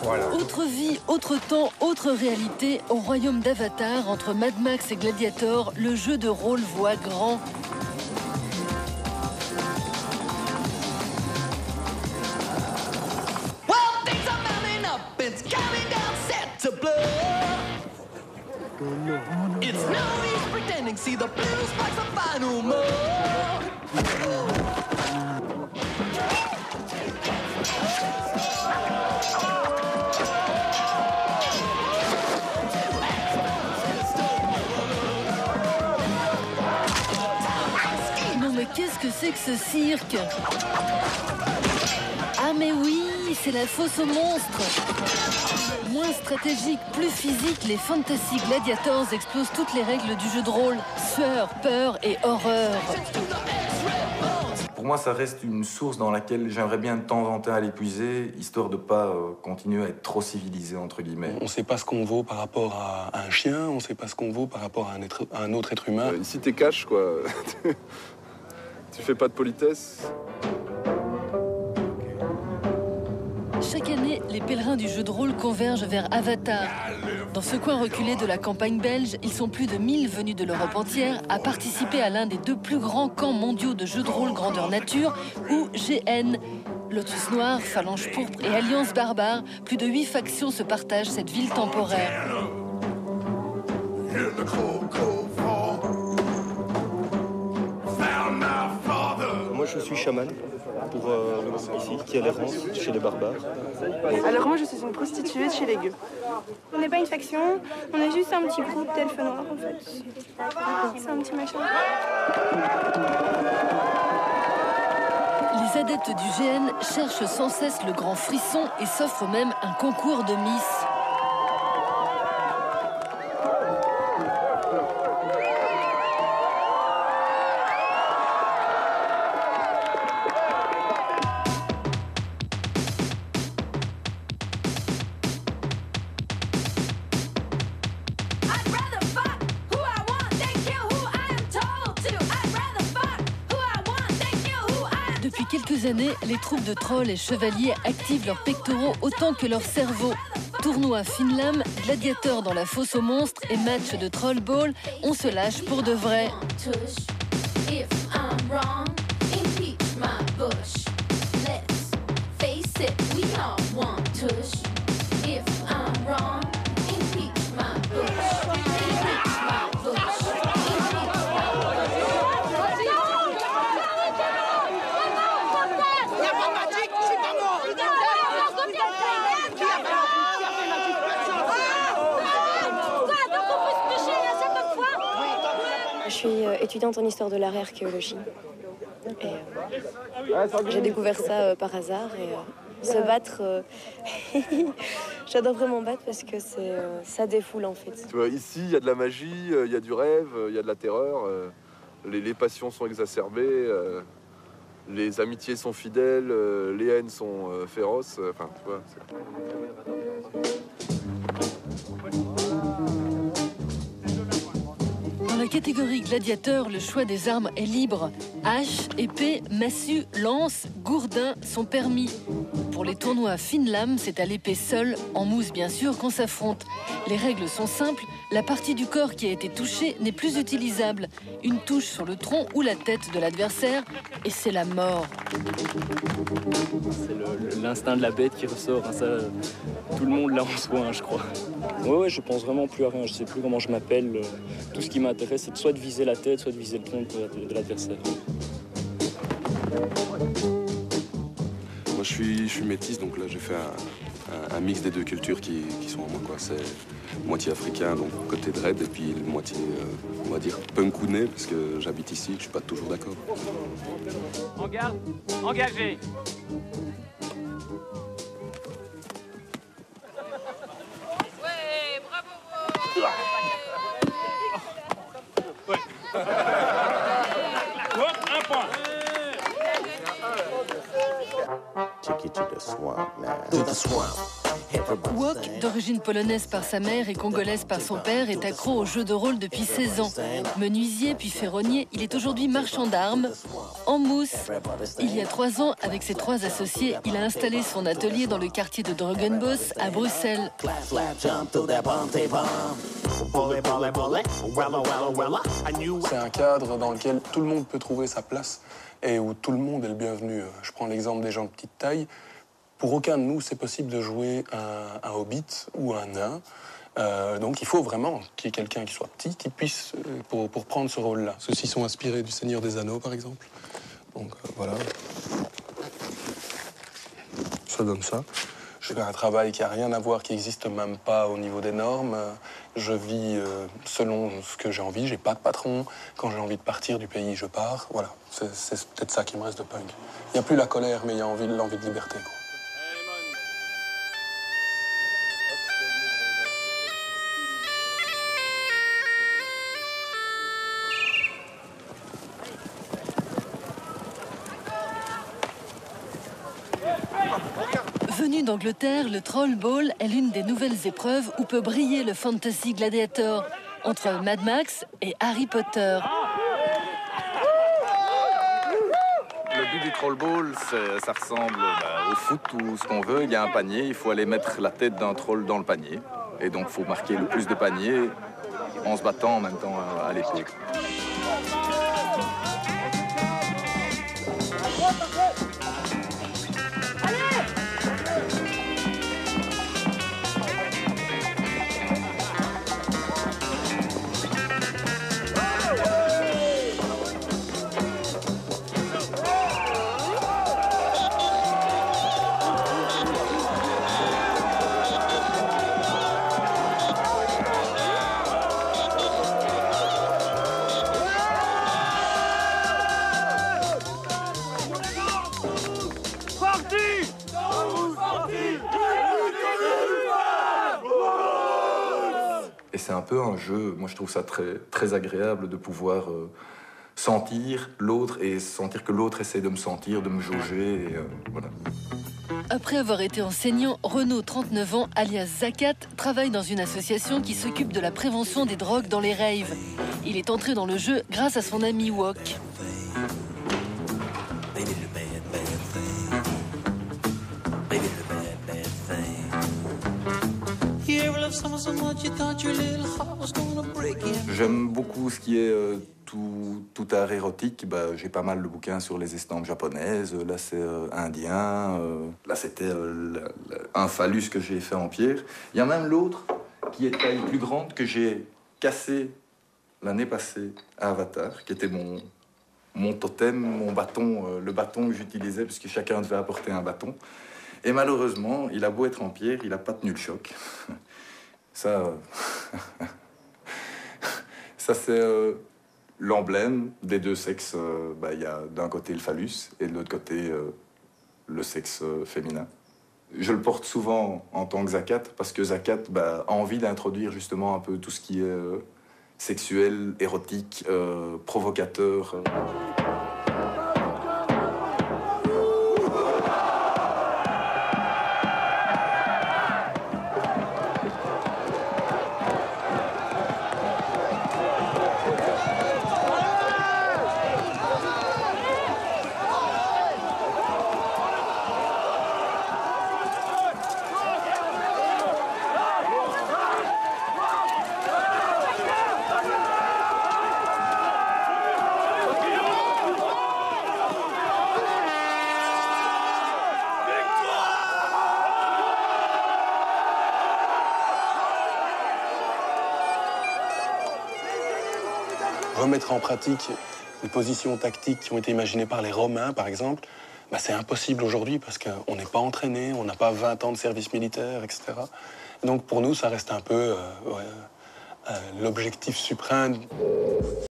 Voilà. Autre vie, autre temps, autre réalité. Au royaume d'Avatar, entre Mad Max et Gladiator, le jeu de rôle voit grand. Non mais qu'est-ce que c'est que ce cirque? Ah mais oui, c'est la fosse aux monstres. Moins stratégique, plus physique, les Fantasy Gladiators explosent toutes les règles du jeu de rôle. Sueur, peur et horreur. Pour moi, ça reste une source dans laquelle j'aimerais bien de temps en temps aller puiser, histoire de ne pas continuer à être trop civilisé, entre guillemets. On ne sait pas ce qu'on vaut par rapport à un chien, on ne sait pas ce qu'on vaut par rapport à un autre être humain. Ici, t'es cash, quoi. Tu fais pas de politesse. Chaque année, les pèlerins du jeu de rôle convergent vers Avatar. Dans ce coin reculé de la campagne belge, ils sont plus de 1000 venus de l'Europe entière à participer à l'un des 2 plus grands camps mondiaux de jeux de rôle grandeur nature, ou GN. Lotus Noir, Phalange Pourpre et Alliance Barbare, plus de 8 factions se partagent cette ville temporaire. Moi je suis chaman pour ici, qui est à l'errance chez les barbares. Alors moi je suis une prostituée de chez les gueux. On n'est pas une faction, on est juste un petit groupe d'elfes noirs en fait. C'est un petit machin. Les adeptes du GN cherchent sans cesse le grand frisson et s'offrent même un concours de Miss. Depuis quelques années, les troupes de trolls et chevaliers activent leurs pectoraux autant que leurs cerveaux. Tournois Finlam, gladiateurs dans la fosse aux monstres et matchs de troll ball, on se lâche pour de vrai. Je suis étudiante en histoire de l'art et archéologie. J'ai découvert ça par hasard et se battre, j'adore vraiment battre parce que ça défoule en fait. Tu vois, ici, il y a de la magie, il y a du rêve, il y a de la terreur. Les passions sont exacerbées, les amitiés sont fidèles, les haines sont féroces. Enfin, tu vois. Dans la catégorie gladiateur, le choix des armes est libre. Hache, épée, massue, lance, gourdin sont permis. Pour les tournois Finlam, c'est à l'épée seule, en mousse bien sûr, qu'on s'affronte. Les règles sont simples, la partie du corps qui a été touchée n'est plus utilisable. Une touche sur le tronc ou la tête de l'adversaire, et c'est la mort. C'est l'instinct de la bête qui ressort, hein, ça, tout le monde l'a en soi, hein, je crois. Ouais, je pense vraiment plus à rien, je sais plus comment je m'appelle. Tout ce qui m'intéresse, c'est soit de viser la tête, soit de viser le tronc de l'adversaire. Moi je suis métis, donc là j'ai fait un mix des 2 cultures qui sont en moi, quoi. C'est moitié africain, donc côté dread, et puis moitié, on va dire, punkouné, parce que j'habite ici, je suis pas toujours d'accord. En garde, engagé. Ouais, bravo. Ouais. Hop, un point. Wok, d'origine polonaise par sa mère et congolaise par son père, est accro au jeu de rôle depuis 16 ans. Menuisier puis ferronnier, il est aujourd'hui marchand d'armes en mousse. Il y a 3 ans, avec ses 3 associés, il a installé son atelier dans le quartier de Drogenbos à Bruxelles. C'est un cadre dans lequel tout le monde peut trouver sa place et où tout le monde est le bienvenu. Je prends l'exemple des gens de petite taille. Pour aucun de nous, c'est possible de jouer un hobbit ou un nain. Donc il faut vraiment qu'il y ait quelqu'un qui soit petit, qui puisse, pour prendre ce rôle-là. Ceux-ci sont inspirés du Seigneur des Anneaux, par exemple. Donc voilà. Ça donne ça. Je fais un travail qui n'a rien à voir, qui n'existe même pas au niveau des normes. Je vis selon ce que j'ai envie. J'ai pas de patron. Quand j'ai envie de partir du pays, je pars. Voilà, c'est peut-être ça qui me reste de punk. Il n'y a plus la colère, mais il y a l'envie de liberté, quoi. Venu d'Angleterre, le Troll Ball est l'une des nouvelles épreuves où peut briller le fantasy gladiator, entre Mad Max et Harry Potter. Le but du Troll Ball, ça ressemble au foot ou ce qu'on veut. Il y a un panier, il faut aller mettre la tête d'un troll dans le panier. Et donc il faut marquer le plus de paniers en se battant en même temps à l'épée. Et c'est un peu un jeu, moi je trouve ça très, très agréable de pouvoir sentir l'autre et sentir que l'autre essaie de me sentir, de me jauger, et voilà. Après avoir été enseignant, Renaud, 39 ans, alias Zakat, travaille dans une association qui s'occupe de la prévention des drogues dans les raves. Il est entré dans le jeu grâce à son ami Wok. J'aime beaucoup ce qui est tout art érotique. J'ai pas mal de bouquins sur les estampes japonaises. Là, c'est indien. Là, c'était un phallus que j'ai fait en pierre. Il y a même l'autre qui est de taille plus grande que j'ai cassé l'année passée à Avatar, qui était mon totem, mon bâton, le bâton que j'utilisais, puisque chacun devait apporter un bâton. Et malheureusement, il a beau être en pierre, il n'a pas tenu le choc. Ça, ça c'est l'emblème des deux sexes. Il y a d'un côté le phallus et de l'autre côté le sexe féminin. Je le porte souvent en tant que Zakat parce que Zakat a envie d'introduire justement un peu tout ce qui est sexuel, érotique, provocateur. Remettre en pratique des positions tactiques qui ont été imaginées par les Romains, par exemple, c'est impossible aujourd'hui parce qu'on n'est pas entraîné, on n'a pas 20 ans de service militaire, etc. Et donc pour nous, ça reste un peu l'objectif suprême.